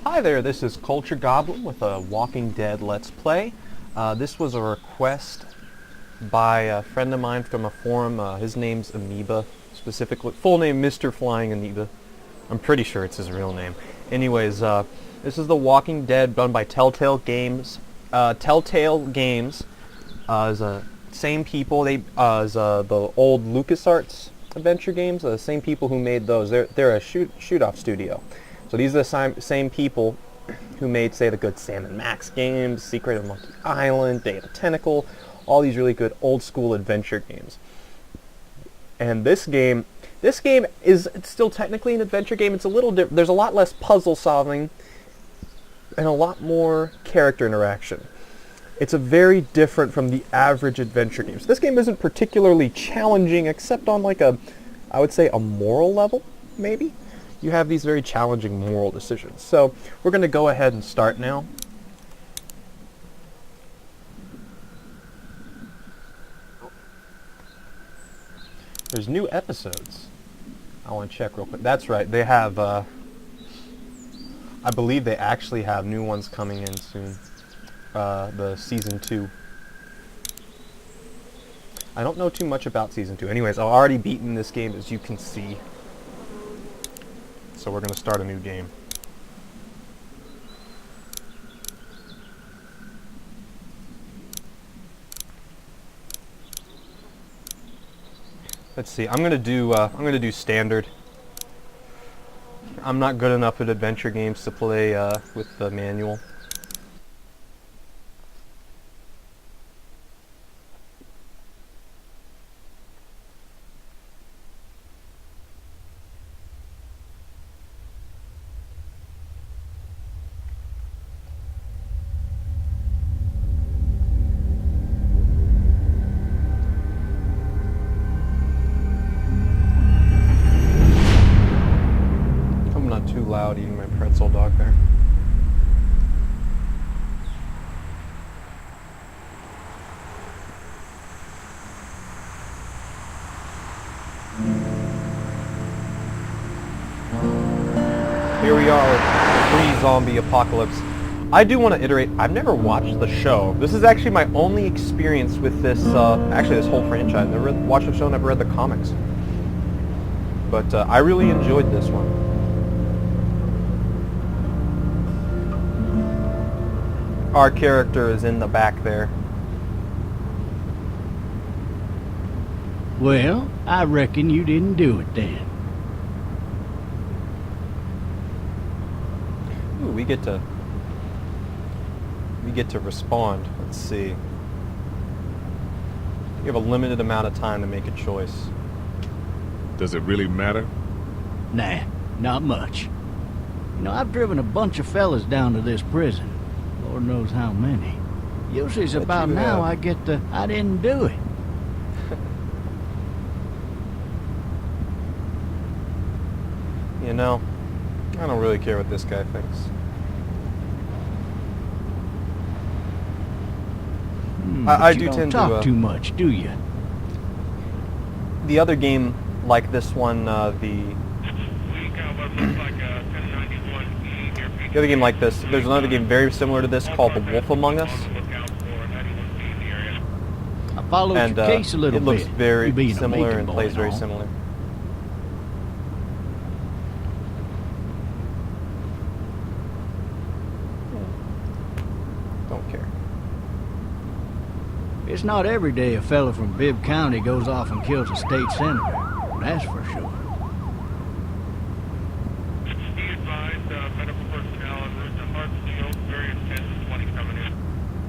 Hi there, this is Culture Goblin with a Walking Dead Let's Play. This was a request by a friend of mine from a forum. His name's Amoeba, specifically. Full name, MrFlyingAmoeba. I'm pretty sure it's his real name. Anyways, this is The Walking Dead done by Telltale Games. Telltale Games is same people. They is the old LucasArts adventure games. The same people who made those. They're a shoot-off studio. So these are the same people who made, say, the good Sam & Max games, Secret of Monkey Island, Day of the Tentacle, all these really good old-school adventure games. And this game is still technically an adventure game. It's a little different. There's a lot less puzzle solving and a lot more character interaction. It's a very different from the average adventure games. This game isn't particularly challenging, except on like I would say a moral level, maybe. You have these very challenging moral decisions. So we're going to go ahead and start now. There's new episodes. I want to check real quick. That's right. They have, I believe they actually have new ones coming in soon. The Season 2. I don't know too much about Season 2. Anyways, I've already beaten this game, as you can see. So we're going to start a new game. Let's see. I'm going to do standard. I'm not good enough at adventure games to play with the manual. Too loud eating my pretzel dog there. Here we are, pre-zombie apocalypse. I do want to iterate, I've never watched the show. This is actually my only experience with this, actually this whole franchise. Never watched the show, never read the comics. But I really enjoyed this one. Our character is in the back there. Well, I reckon you didn't do it then. Ooh, we get to respond. Let's see. You have a limited amount of time to make a choice. Does it really matter? Nah, not much. You know, I've driven a bunch of fellas down to this prison. Lord knows how many. Usually it's about now I get the, I didn't do it. You know, I don't really care what this guy thinks. I do tend to talk too much, do you? The other game like this one, the other game like this, there's another game very similar to this called The Wolf Among Us. I followed And your case a little it looks bit. very You being a similar Macon and boy plays very all. similar. Don't care. It's not every day a fella from Bibb County goes off and kills a state senator. That's for sure.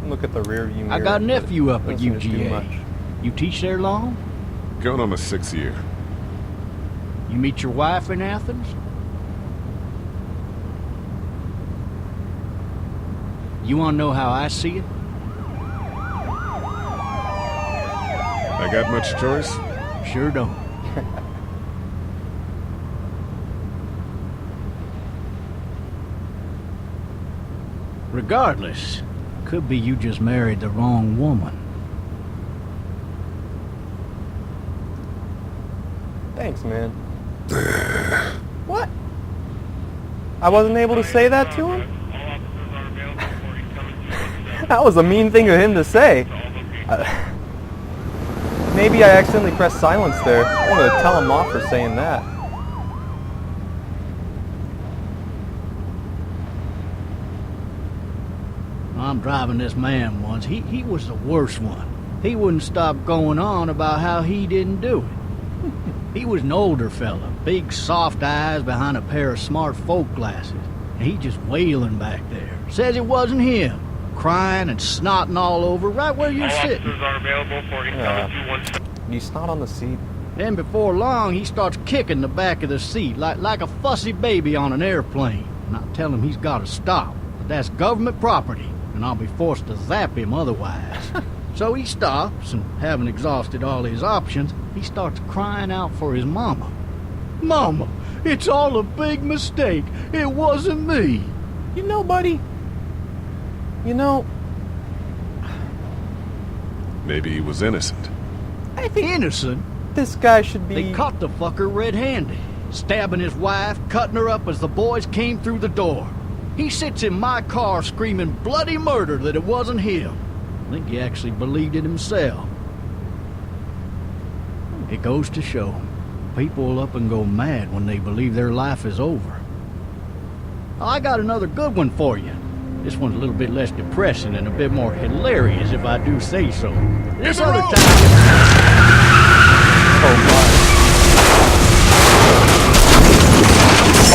Look at the rear view mirror. I got a nephew up at Doesn't do UGA. much. You teach there long? Going on my 6th year. You meet your wife in Athens? You want to know how I see it? I got much choice? Sure don't. Regardless, could be you just married the wrong woman. Thanks, man. What? I wasn't able to say that to him? That was a mean thing of him to say. Maybe I accidentally pressed silence there. I'm going to tell him off for saying that. I'm driving this man once. He was the worst one. He wouldn't stop going on about how he didn't do it. He was an older fella, big soft eyes behind a pair of smart folk glasses. And he just wailing back there. Says it wasn't him. Crying and snotting all over right where you're sitting. You snot on the seat. Then before long, he starts kicking the back of the seat like a fussy baby on an airplane. And I tell him he's got to stop. But that's government property, and I'll be forced to zap him otherwise. So he stops, and having exhausted all his options, he starts crying out for his mama. Mama, it's all a big mistake. It wasn't me. You know, buddy, you know... Maybe he was innocent. I think Innocent? this guy should be... They caught the fucker red-handed, stabbing his wife, cutting her up as the boys came through the door. He sits in my car screaming bloody murder that it wasn't him. I think he actually believed it himself. It goes to show, people will up and go mad when they believe their life is over. I got another good one for you. This one's a little bit less depressing and a bit more hilarious, if I do say so. This other time... Oh, my.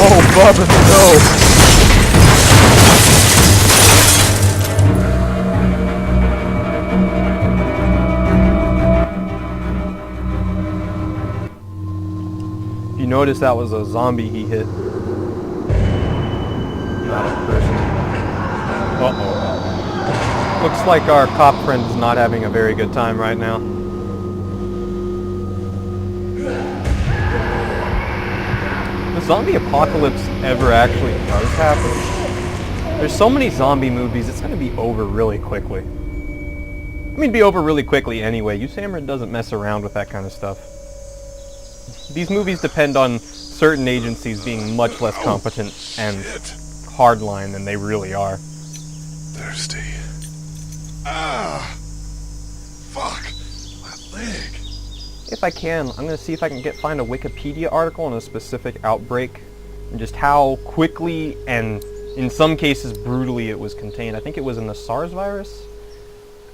Oh, Bubba, no. You notice that was a zombie he hit. Not a person. Uh-oh. Looks like our cop friend is not having a very good time right now. The zombie apocalypse ever actually does happen? There's so many zombie movies, it's going to be over really quickly. I mean, be over really quickly anyway. Usamrid doesn't mess around with that kind of stuff. These movies depend on certain agencies being much less competent and hardline than they really are. Thirsty. Ah! Fuck! My leg. If I can, I'm going to see if I can find a Wikipedia article on a specific outbreak and just how quickly and in some cases brutally it was contained. I think it was in the SARS virus.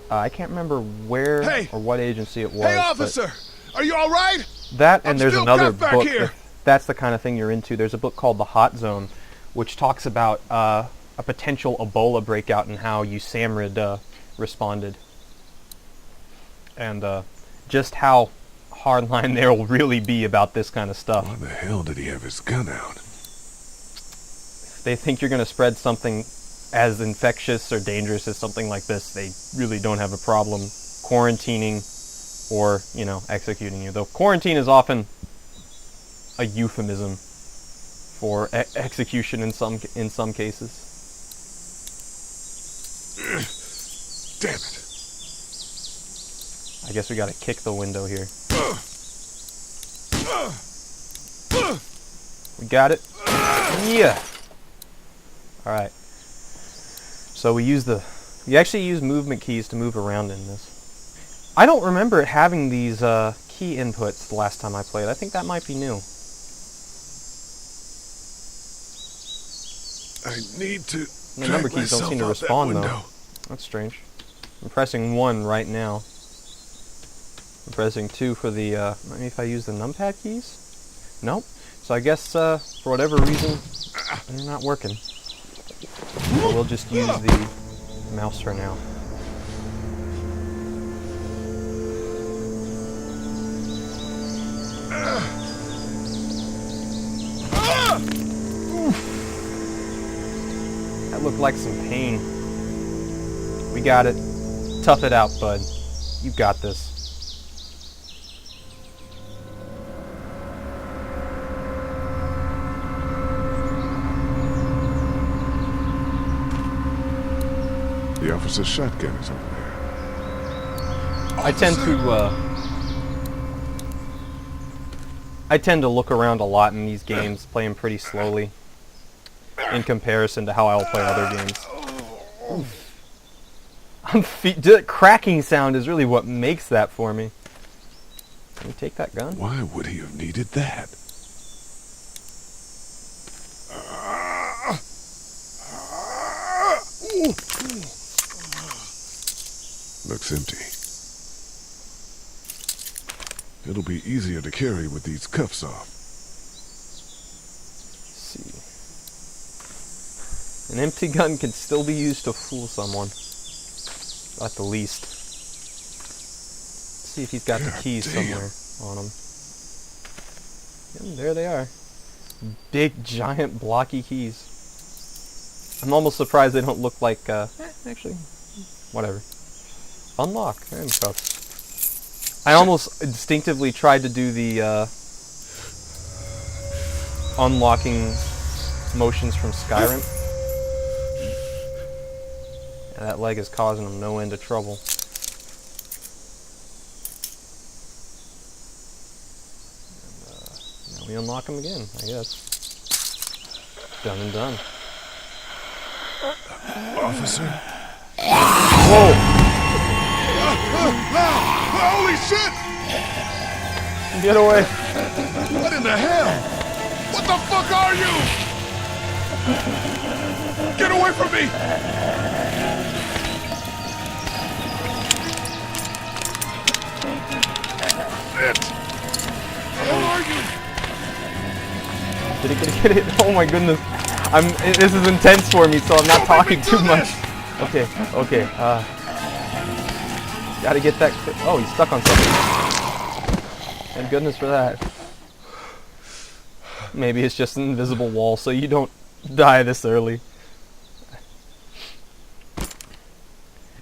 I can't remember where or what agency it was. Hey, officer! Are you all right? That and there's another back book. here. That's the kind of thing you're into. There's a book called The Hot Zone, which talks about a potential Ebola breakout and how Usamrid responded, and just how hardline there will really be about this kind of stuff. Why the hell did he have his gun out? If they think you're going to spread something as infectious or dangerous as something like this, they really don't have a problem quarantining or, you know, executing you. Though quarantine is often a euphemism for execution in some cases. Damn it. I guess we gotta kick the window here. We got it? Yeah! Alright. So we actually use movement keys to move around in this. I don't remember having these key inputs the last time I played. I think that might be new. I need to. The number keys don't seem to respond though. That's strange. I'm pressing 1 right now. I'm pressing 2 for the, maybe if I use the numpad keys? Nope. So I guess, for whatever reason, they're not working. So we'll just use the mouse for now. That looked like some pain. We got it. Tough it out, bud. You got this. The officer's shotgun is over there. I tend to look around a lot in these games, play them pretty slowly. in comparison to how I'll play other games. The cracking sound is really what makes that for me. Can we take that gun? Why would he have needed that? Looks empty. It'll be easier to carry with these cuffs off. Let's see. An empty gun can still be used to fool someone. At the least. Let's see if he's got the keys somewhere on him. And there they are. Big, giant, blocky keys. I'm almost surprised they don't look like, actually, whatever. Unlock. Handcuffs. I almost instinctively tried to do the, unlocking motions from Skyrim. And that leg is causing him no end of trouble. And, now we unlock him again, I guess. Done and done. Officer? Whoa! Holy shit! Get away! What in the hell? What the fuck are you? Get away from me! Shit! Where are you? Get it! Oh my goodness! This is intense for me, so I'm not talking too much. Okay. Gotta get that. Oh, he's stuck on something. Thank goodness for that. Maybe it's just an invisible wall, so you don't die this early.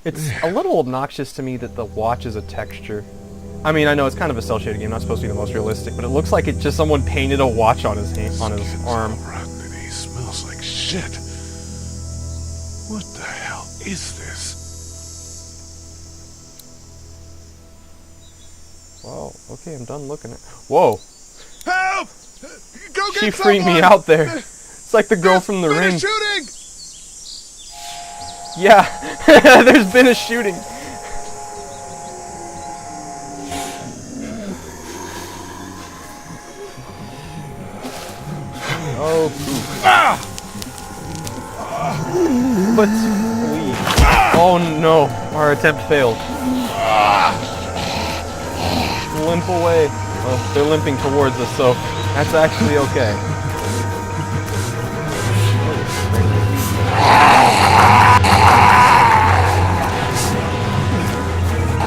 It's a little obnoxious to me that the watch is a texture. I mean, I know it's kind of a cel-shaded game, not supposed to be the most realistic, but it looks like it just someone painted a watch on his hand, on his arm. He smells like shit. What the hell is this? Wow, okay, I'm done looking at. Whoa! Help! Go get She freaked me out there. It's like the girl from The Ring. Shooting! Yeah, there's been a shooting. Oh, but we. Oh no, our attempt failed. Limp away. Well, they're limping towards us, so that's actually okay.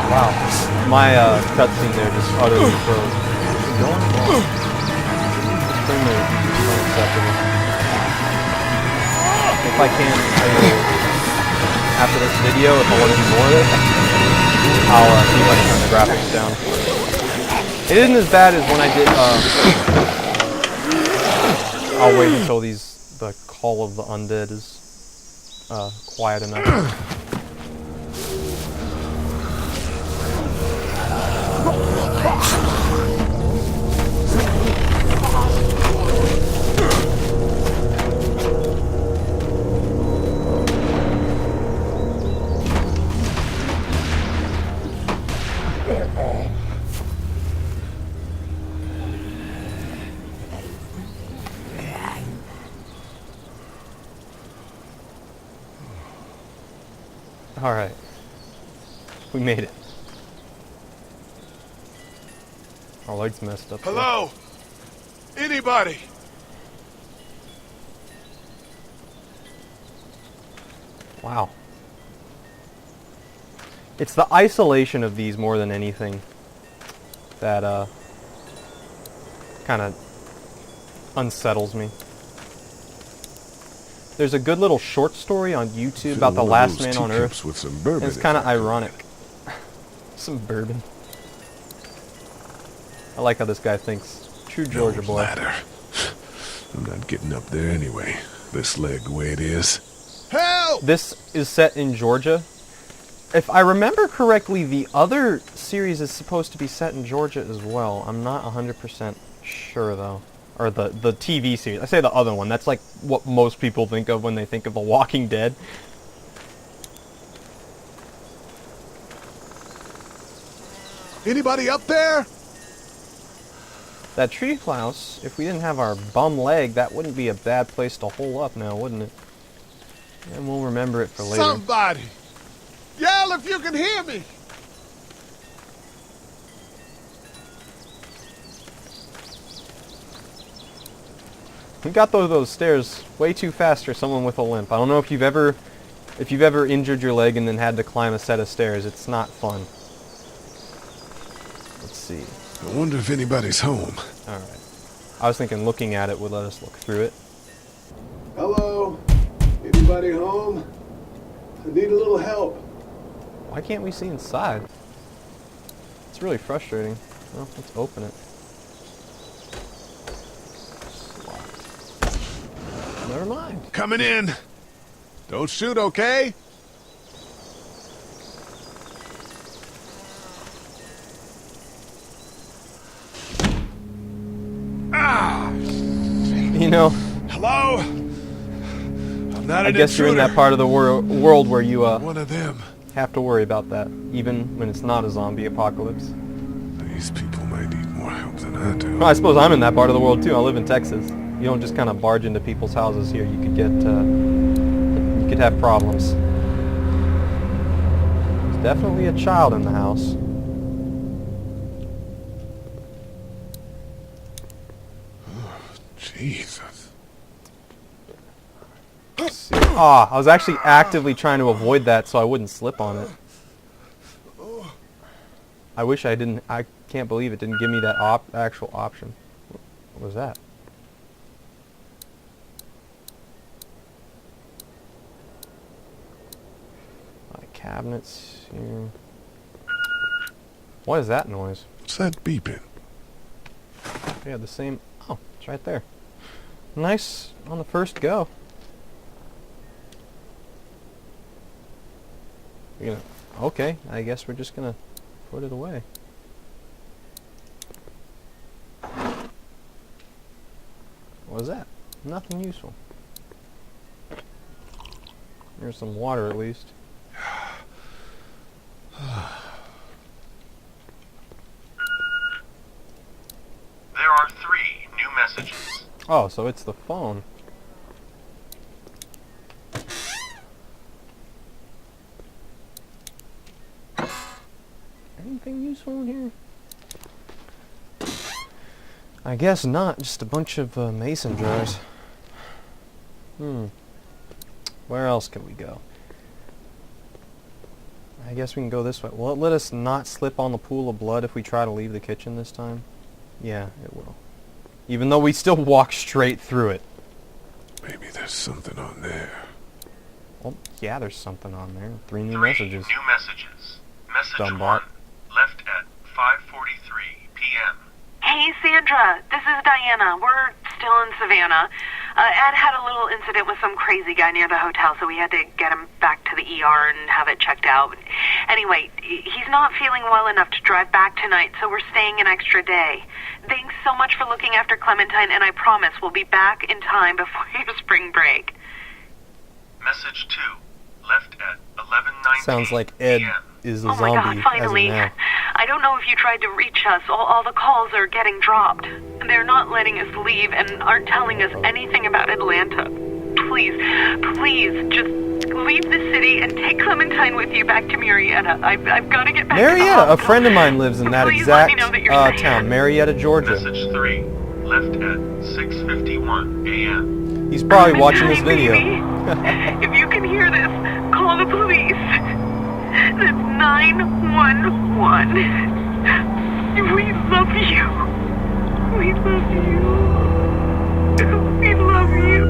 Wow, my cutscene there just utterly froze. What's going on? Unacceptable. If I can, after this video, if I want to do more of this, I'll see if I can turn the graphics down. It isn't as bad as when I did, I'll wait until the call of the undead is quiet enough. Alright. We made it. Our leg's messed up. Hello? Anybody? Wow. It's the isolation of these more than anything that kind of unsettles me. There's a good little short story on YouTube about the last man on Earth. With some bourbon, it's kind of ironic. Some bourbon. I like how this guy thinks. True Georgia boy. Ladder. I'm not getting up there anyway. This leg the way it is. Help! This is set in Georgia. If I remember correctly, the other series is supposed to be set in Georgia as well. I'm not 100% sure though. or the TV series. I say the other one. That's like what most people think of when they think of The Walking Dead. Anybody up there? That tree house, if we didn't have our bum leg, that wouldn't be a bad place to hole up now, wouldn't it? And we'll remember it for later. Somebody! Yell if you can hear me! We got those stairs way too fast for someone with a limp. I don't know if you've ever injured your leg and then had to climb a set of stairs. It's not fun. Let's see. I wonder if anybody's home. Alright. I was thinking looking at it would let us look through it. Hello? Anybody home? I need a little help. Why can't we see inside? It's really frustrating. Well, let's open it. It's locked. Never mind. Coming in. Don't shoot, okay? You know, Hello? I'm not I guess you're in that part of the world where you One of them. have to worry about that, even when it's not a zombie apocalypse. These people might need more help than I do. Well, I suppose I'm in that part of the world too. I live in Texas. You don't just kind of barge into people's houses here. You could get, you could have problems. There's definitely a child in the house. Jesus. Ah, I was actually actively trying to avoid that so I wouldn't slip on it. I wish I didn't. I can't believe it didn't give me that actual option. What was that? My cabinets here. What is that noise? What's that beeping? Yeah, the same. Oh, it's right there. Nice on the first go. You're gonna, okay, I guess we're just gonna put it away. What is that? Nothing useful. There's some water at least. There are 3 new messages. Oh, so it's the phone. Anything useful in here? I guess not. Just a bunch of mason jars. Where else can we go? I guess we can go this way. Will it let us not slip on the pool of blood if we try to leave the kitchen this time? Yeah, it will. Even though we still walk straight through it. Maybe there's something on there. Well, yeah, there's something on there. 3 new 3 messages. new messages. Message Dumbot. 1, left at 5:43 p.m. Hey, Sandra, this is Diana. We're still in Savannah. Ed had a little incident with some crazy guy near the hotel, so we had to get him back to the ER and have it checked out. Anyway, he's not feeling well enough to drive back tonight, so we're staying an extra day. Thanks so much for looking after Clementine, and I promise we'll be back in time before your spring break. Message 2, left at 11:19 Sounds like Ed p.m. is a Oh zombie my God, finally. as of now. I don't know if you tried to reach us. All the calls are getting dropped. They're not letting us leave and aren't telling us anything about Atlanta. Please, just leave the city and take Clementine with you back to Marietta. I've got to get back to the Marietta! A hospital. friend of mine lives in that Please let me exact know that you're safe. town. Marietta, Georgia. Message 3, left at 6:51 a.m. He's probably watching this Clementine, video. baby. If you can hear this, call the police. That's 911. We love you. We love you. We love you.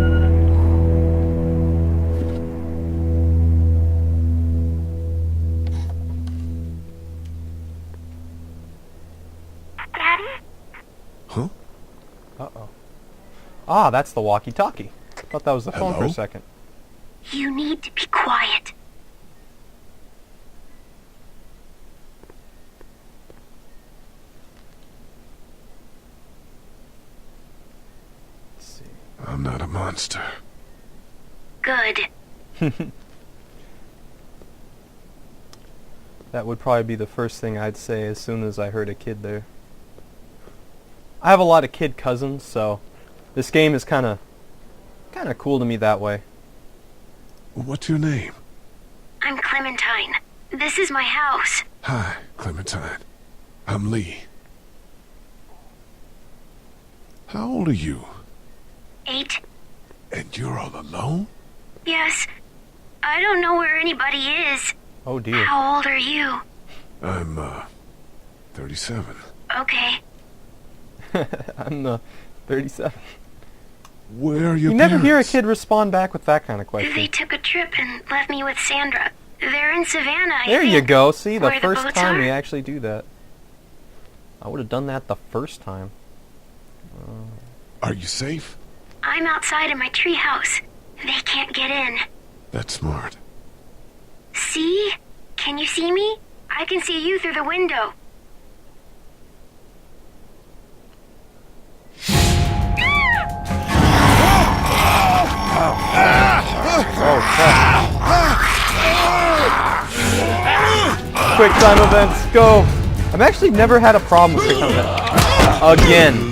Daddy? Huh? Uh-oh. Ah, that's the walkie-talkie. Thought that was the phone for a Hello? second. You need to be quiet. I'm not a monster. Good. That would probably be the first thing I'd say as soon as I heard a kid there. I have a lot of kid cousins, so this game is kind of cool to me that way. What's your name? I'm Clementine. This is my house. Hi, Clementine. I'm Lee. How old are you? 8. And you're all alone? Yes. I don't know where anybody is. Oh dear. How old are you? I'm, 37. Okay. I'm 37. Where are your You never hear a parents? kid respond back with that kind of question. They took a trip and left me with Sandra. They're in Savannah, I There you think. go. See, the Where the first boats time are? we actually do that. I would have done that the first time. Are you safe? I'm outside in my treehouse. They can't get in. That's smart. See? Can you see me? I can see you through the window. Oh, crap. Quick time events, go! I've actually never had a problem with quick time events. Again.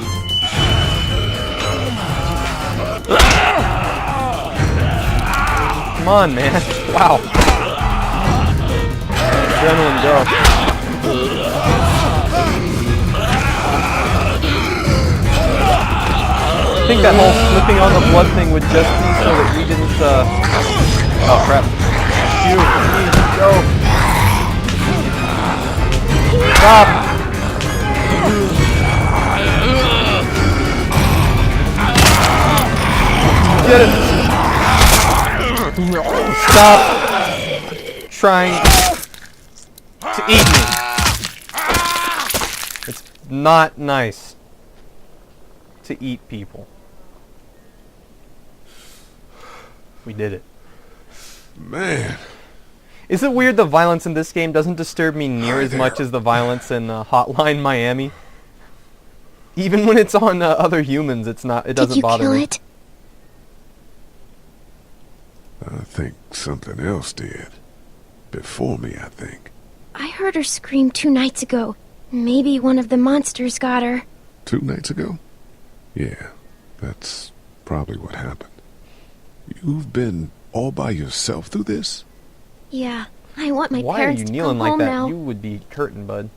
Come on, man. Wow. Adrenaline, go. I think that whole slipping on the blood thing would just be so that we didn't, oh crap. You, please, go. Stop. Get it. Stop trying to eat me. It's not nice to eat people. We did it. Man. Is it weird the violence in this game doesn't disturb me near as much as the violence in Hotline Miami? Even when it's on other humans, it doesn't bother me. Did you kill it? I think something else did. Before me, I think. I heard her scream 2 nights ago. Maybe one of the monsters got her. 2 nights ago? Yeah, that's probably what happened. You've been all by yourself through this? Yeah, I want my Why are parents you to kneeling come like home that? now. You would be curtain, bud.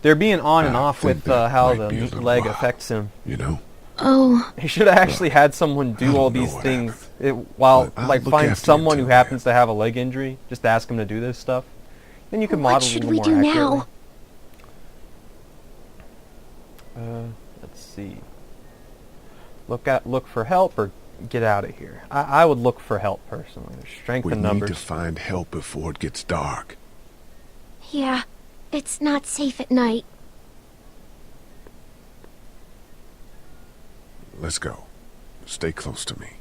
They're being on and I off think with that how might the be a meat little leg while. affects him. You know? Oh, They should have actually had someone I do don't all know these what things. But I'll Like look find after you someone till who then. happens to have a leg injury. Just ask him to do this stuff. Then you can what model should a we little more do accurately. now? Let's see. Look for help or get out of here. I would look for help personally. There's strength We in need numbers. to find help before it gets dark. Yeah, it's not safe at night. Let's go. Stay close to me.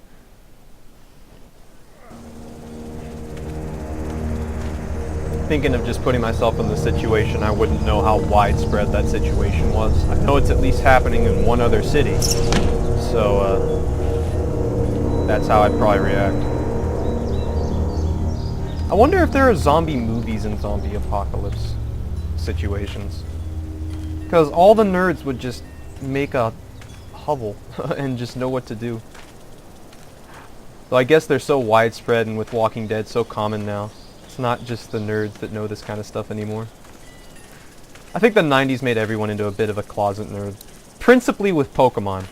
Thinking of just putting myself in the situation, I wouldn't know how widespread that situation was. I know it's at least happening in one other city, so that's how I'd probably react. I wonder if there are zombie movies in zombie apocalypse situations, because all the nerds would just make a hovel and just know what to do. Though I guess they're so widespread and with Walking Dead so common now. It's not just the nerds that know this kind of stuff anymore. I think the 90s made everyone into a bit of a closet nerd. Principally with Pokemon.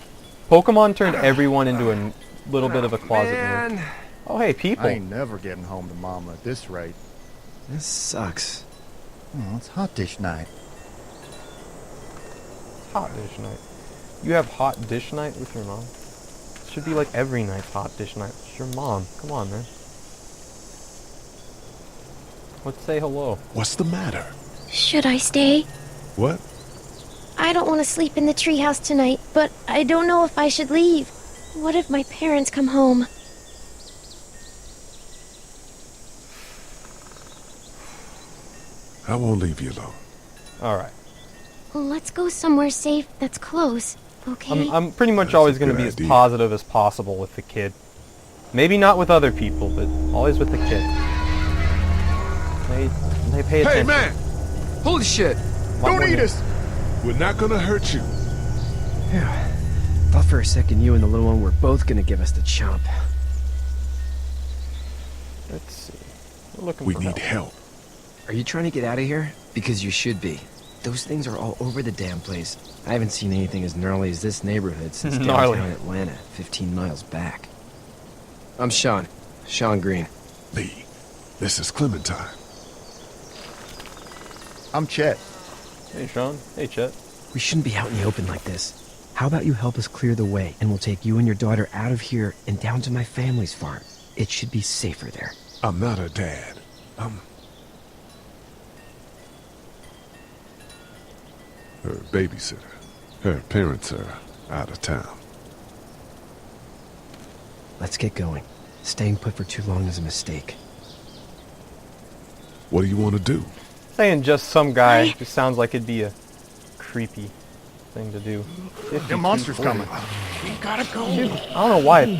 Pokemon turned everyone into a little bit of a closet nerd. Oh hey, people. I ain't never getting home to Mama at this rate. This sucks. Oh, it's hot dish night. Hot dish night. You have hot dish night with your mom? It should be like every night's hot dish night. It's your mom. Come on, man. Let's say hello. What's the matter? Should I stay? What? I don't want to sleep in the treehouse tonight, but I don't know if I should leave. What if my parents come home? I won't leave you alone. Alright. Let's go somewhere safe that's close. Okay. I'm pretty much That's always a going to good be idea. as positive as possible with the kid. Maybe not with other people, but always with the kid. They pay attention. Hey, man! Holy shit! Don't eat us! We're not gonna hurt you. Yeah. Thought for a second you and the little one were both gonna give us the chomp. Let's see. We're looking We for need help. help. Are you trying to get out of here? Because you should be. Those things are all over the damn place. I haven't seen anything as gnarly as this neighborhood since Gnarly. downtown Atlanta, 15 miles back. I'm Sean. Sean Green. Lee, this is Clementine. I'm Chet. Hey, Sean. Hey, Chet. We shouldn't be out in the open like this. How about you help us clear the way, and we'll take you and your daughter out of here and down to my family's farm. It should be safer there. I'm not her dad. I'm her babysitter. Her parents are out of town. Let's get going. Staying put for too long is a mistake. What do you want to do? Saying just some guy just sounds like it'd be a creepy thing to do. The monster's coming. I don't know why it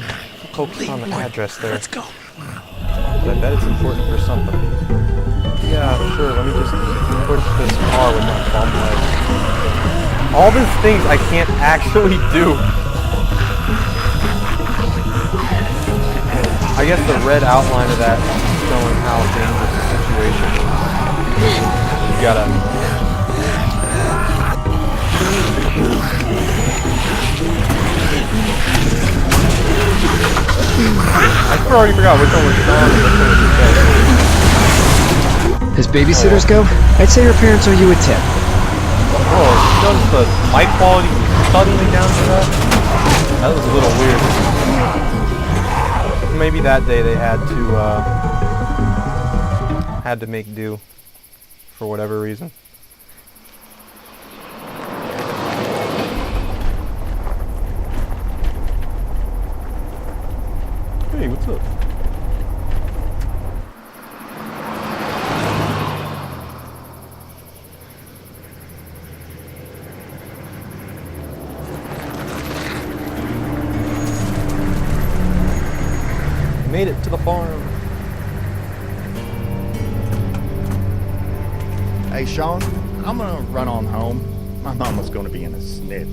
focused on the address there. Let's go. But I bet it's important for something. Yeah, sure. Let me just push this car with my bum leg. All these things I can't actually do. I guess the red outline of that is showing how dangerous the situation is. You gotta... I already forgot which one was Sean and which one was Chet. As babysitters go, I'd say your parents owe you a tip. Oh, does the mic quality suddenly down to that? That was a little weird. Maybe that day they had to make do for whatever reason. Hey, what's up? Made it to the farm. Hey, Sean, I'm gonna run on home. My mama's gonna be in a snit.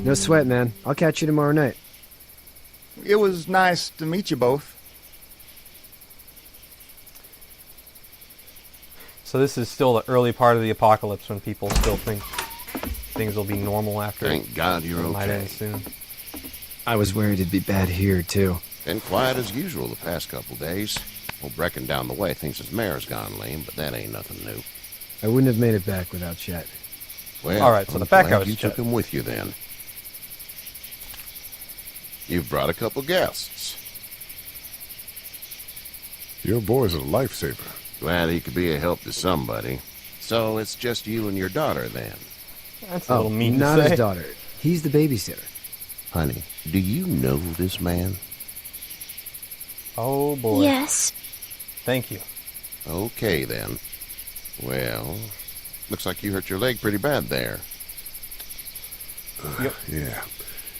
No sweat, man. I'll catch you tomorrow night. It was nice to meet you both. So this is still the early part of the apocalypse when people still think things will be normal after. Thank God you're it might okay. end soon. I was worried it'd be bad here, too. Been quiet as usual the past couple days. Old Brecken down the way thinks his mare's gone lame, but that ain't nothing new. I wouldn't have made it back without Chet. Well, all right, so I'm the fat glad guy was you Chet. took him with you then. You've brought a couple guests. Your boy's a lifesaver. Glad he could be a help to somebody. So it's just you and your daughter then. That's a little mean not to say. his daughter. He's the babysitter. Honey, do you know this man? Oh boy. Yes. Thank you. Okay then. Well, looks like you hurt your leg pretty bad there. Yep. Yeah,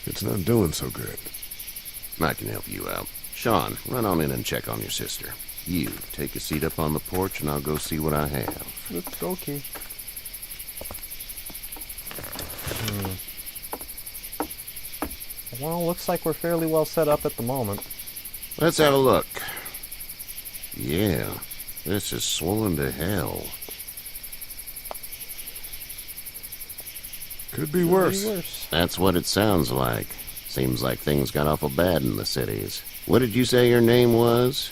it's not doing so good. I can help you out. Sean, run on in and check on your sister. You, take a seat up on the porch and I'll go see what I have. Let's go, Key. Well, looks like we're fairly well set up at the moment. Let's have a look. Yeah, this is swollen to hell. Could be worse. That's what it sounds like. Seems like things got awful bad in the cities. What did you say your name was?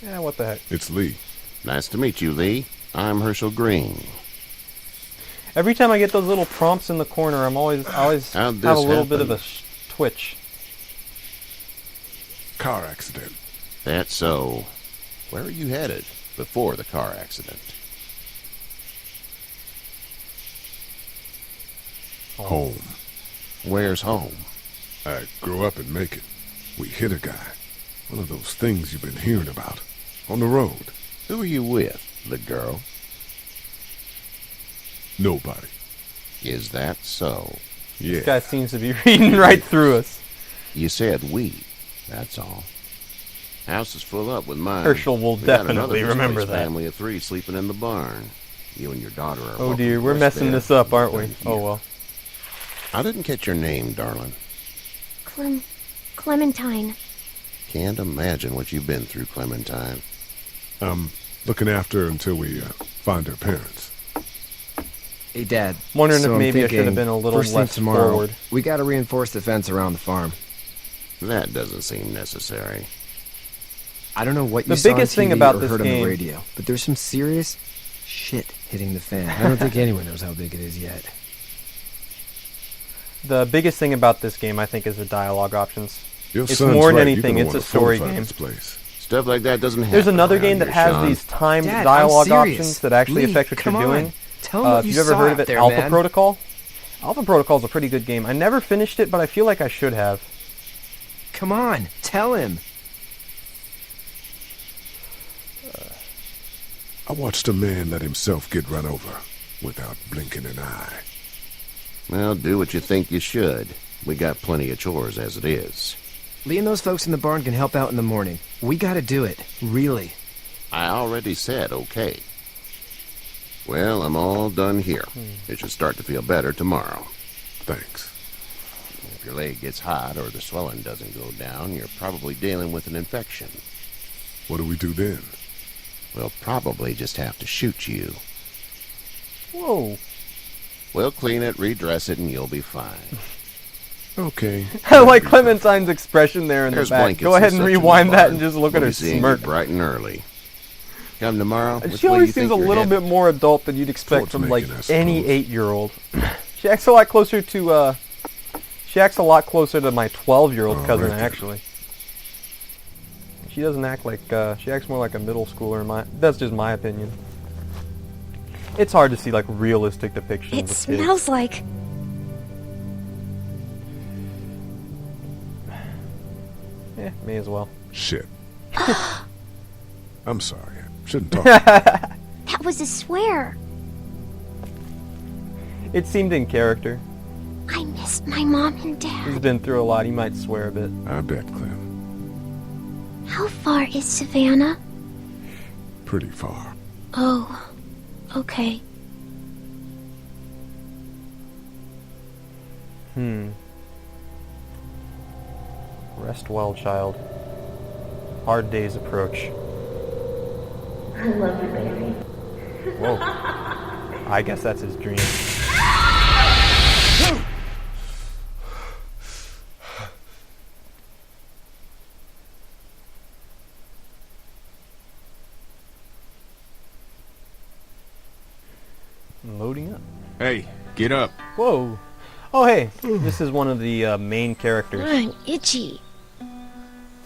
Yeah, what the heck. It's Lee. Nice to meet you, Lee. I'm Herschel Green. Every time I get those little prompts in the corner, I always How'd have a this little bit of happen? a twitch. Car accident. That's so. Where are you headed before the car accident? Home. Where's home? I grew up in Macon. We hit a guy. One of those things you've been hearing about. On the road. Who are you with? The girl? Nobody. Is that so? Yeah. This guy seems to be reading right through us. You said we. That's all. House is full up with mine. Herschel will We got another definitely remember displaced that. family of 3 sleeping in the barn. You and your daughter are Oh welcome dear, to we're rest messing there. this up, aren't we? Here. Oh well. I didn't catch your name, darling. Clementine. Can't imagine what you've been through, Clementine. I'm looking after her until we find her parents. Hey, Dad. Wondering so if I'm maybe I should have thinking, been a little first thing less tomorrow, forward. We gotta reinforce the fence around the farm. That doesn't seem necessary. I don't know what you The saw on biggest thing TV about or this heard on game- the radio, but there's some serious shit hitting the fan. I don't think anyone knows how big it is yet. The biggest thing about this game, I think, is the dialogue options. Your It's son's more than right. You're anything, gonna it's a wanna story fortify game. this place. Stuff like that doesn't happen. There's another around game that here, has Sean. these timed Dad, I'm dialogue serious. options that actually Lee, affect what come you're on. doing. Tell me what If you you've ever saw heard out of it, there, Alpha man. Protocol? Alpha Protocol is a pretty good game. I never finished it, but I feel like I should have. Come on, tell him. I watched a man let himself get run over without blinking an eye. Well, do what you think you should. We got plenty of chores as it is. Lee and those folks in the barn can help out in the morning. We gotta do it, really. I already said okay. Well, I'm all done here. It should start to feel better tomorrow. Thanks. If your leg gets hot or the swelling doesn't go down, you're probably dealing with an infection. What do we do then? We'll probably just have to shoot you. Whoa. We'll clean it, redress it, and you'll be fine. Okay. I like Clementine's expression there in There's the back. blankets Go ahead and and such in the rewind that barn. and just look We'll at her be seeing smirk. you bright and early. Come tomorrow. which She way always you seems think a you're little headed? bit more adult than you'd expect Towards from like making, I any suppose. 8-year-old. She acts a lot closer to she acts a lot closer to my 12-year-old Oh, cousin right. actually. She doesn't act like she acts more like a middle schooler. That's just my opinion. It's hard to see like realistic depictions It of kids. smells like... Yeah, may as well. Shit. I'm sorry. I shouldn't talk. That was a swear. It seemed in character. I missed my mom and He's dad. been through a lot. He might swear a bit. I bet, Clem. How far is Savannah? Pretty far. Oh, okay. Rest well, child. Hard days approach. I love you, baby. Whoa. I guess that's his dream. Loading up. Hey, get up. Whoa. Oh, hey. This is one of the main characters. I'm itchy.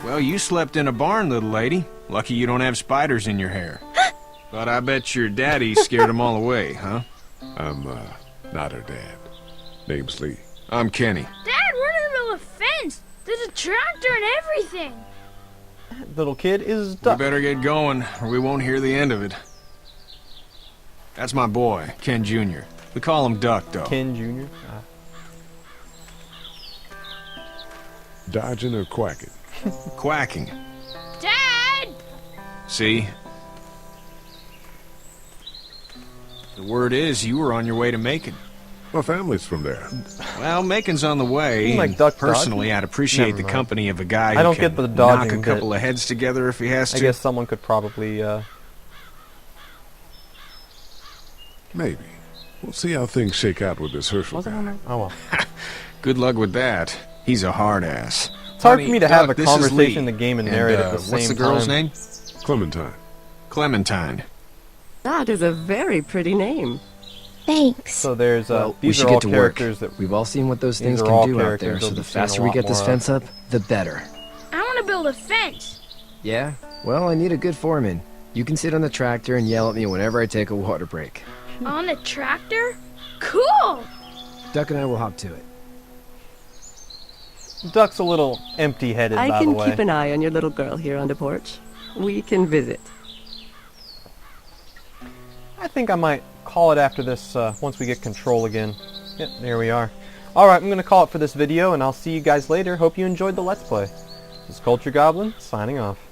Well, you slept in a barn, little lady. Lucky you don't have spiders in your hair. But I bet your daddy scared them all away, huh? I'm, not her dad. Name's Lee. I'm Kenny. Dad, we're in the middle of a fence. There's a tractor and everything. Little kid is We Duck. better get going, or we won't hear the end of it. That's my boy, Ken Jr. We call him Duck, though. Ken Jr. Dodging or quacking? Quacking. Dad! See? The word is you were on your way to Macon. My family's from there. Well, Macon's on the way. You like and duck personally, dodging? I'd appreciate Never the mind. company of a guy I who don't can get the knock dodging a couple of heads together if he has to. I guess someone could probably, Maybe. We'll see how things shake out with this Herschel was it guy. on there? Oh well. Good luck with that. He's a hard ass. It's hard for Honey, me to have Duck, a this is conversation, Lee. the game, and narrate at the same time. What's the girl's name? Clementine. Clementine. That is a very pretty name. Thanks. So there's Well, we these should are all get to work. characters that We've all seen what those These things are can all do out characters there, so you'll the be seeing a faster we lot get this more fence up, the better. I want to build a fence. Yeah? Well, I need a good foreman. You can sit on the tractor and yell at me whenever I take a water break. On the tractor? Cool! Duck and I will hop to it. Duck's a little empty-headed, I by the can way. keep an eye on your little girl here on the porch. We can visit. I think I might call it after this once we get control again. Yep, there we are. Alright, I'm going to call it for this video, and I'll see you guys later. Hope you enjoyed the Let's Play. This is Culture Goblin, signing off.